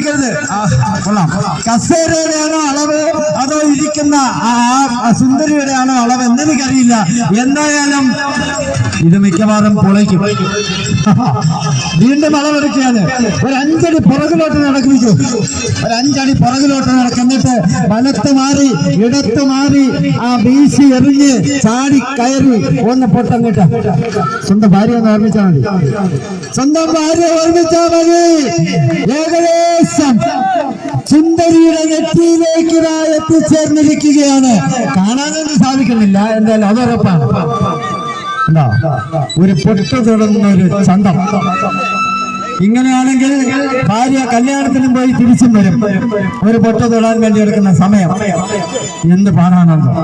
ചോദിക്കരുത്. കൊള്ളാം. കസേരയുടെയാണോ അളവ് അതോ ഇരിക്കുന്ന സുന്ദരിയുടെ ആണോ അളവ് എന്നെനിക്കറിയില്ല. എന്തായാലും ഇത് മിക്കവാറും പൊളയ്ക്കും. വീണ്ടും അളവെടുക്കുകയാണ്. ഒരു 5 അടി പുറകിലോട്ട് നടക്കുന്നു. ഒരു 5 അടി പുറകിലോട്ട് നടക്കുന്നിട്ട് വലത്ത് മാറി ഇടത്ത് മാറി ആ വീശി എറിഞ്ഞ് ചാടി കയറി ഒന്ന് പൊട്ടങ്ങിട്ട് സ്വന്തം ഭാര്യ ഒന്ന് ഓർമ്മിച്ചാൽ മതി. സ്വന്തം ഭാര്യ ഓർമ്മിച്ചാൽ മതി. ഏകദേശം സുന്ദരിയുടെ നെറ്റിയിലേക്ക് എത്തിച്ചേർന്നിരിക്കുകയാണ്. കാണാനൊന്നും സാധിക്കുന്നില്ല, എന്തായാലും അതുറപ്പാണ്. ഒരു പൊട്ടു തുടങ്ങുന്ന ഒരു ചന്തം. ഇങ്ങനെയാണെങ്കിൽ ഭാര്യ കല്യാണത്തിനും പോയി തിരിച്ചും വരും. ഒരു പൊട്ടു തൊടാൻ വേണ്ടി എടുക്കുന്ന സമയം എന്ത് പാടാണെന്നോ.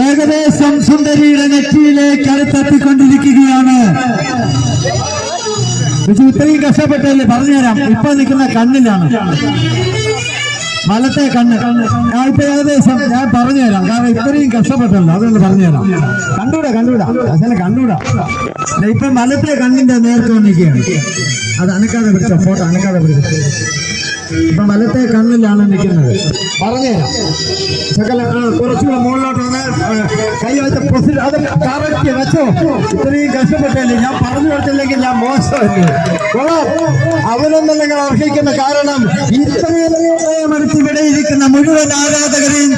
ഏകദേശം സുന്ദരിയുടെ നെറ്റിയിലേക്ക് അടുത്തെത്തിക്കൊണ്ടിരിക്കുകയാണ്. ഇത്രയും കഷ്ടപ്പെട്ടല്ലേ പറഞ്ഞുതരാം. ഇപ്പൊ നിൽക്കുന്ന കണ്ണിലാണ്, വലത്തെ കണ്ണ്. ഇപ്പൊ ഏകദേശം ഞാൻ പറഞ്ഞുതരാം, കാരണം ഇത്രയും കഷ്ടപ്പെട്ടല്ലോ, അതുകൊണ്ട് പറഞ്ഞുതരാം. കണ്ടൂടാ. ഇപ്പൊ വലത്തെ കണ്ണിന്റെ നേർക്ക് നിൽക്കുകയാണ്. അത് അനക്കാതെ പിടിച്ചോ, ഫോട്ടോ അനക്കാതെ പിടിച്ചോ. ഇപ്പൊ വലത്തെ കണ്ണിലാണ് നിൽക്കുന്നത്. പറഞ്ഞുതരാം. കുറച്ചുകൂടെ മുകളിലോട്ട് കൈ വെച്ച അത് കറക്റ്റ് വെച്ചോ. ഇത്രയും കഷ്ടപ്പെട്ടല്ലേ, ഞാൻ പറഞ്ഞു കൊടുത്തില്ലെങ്കിൽ ഞാൻ മോശമല്ലേ. കൊള്ളാം. അവനൊന്നും നിങ്ങൾ അർഹിക്കുന്ന കാരണം ഇത്രയും ഇവിടെ ഇരിക്കുന്ന മുഴുവൻ ആരാധകരെയും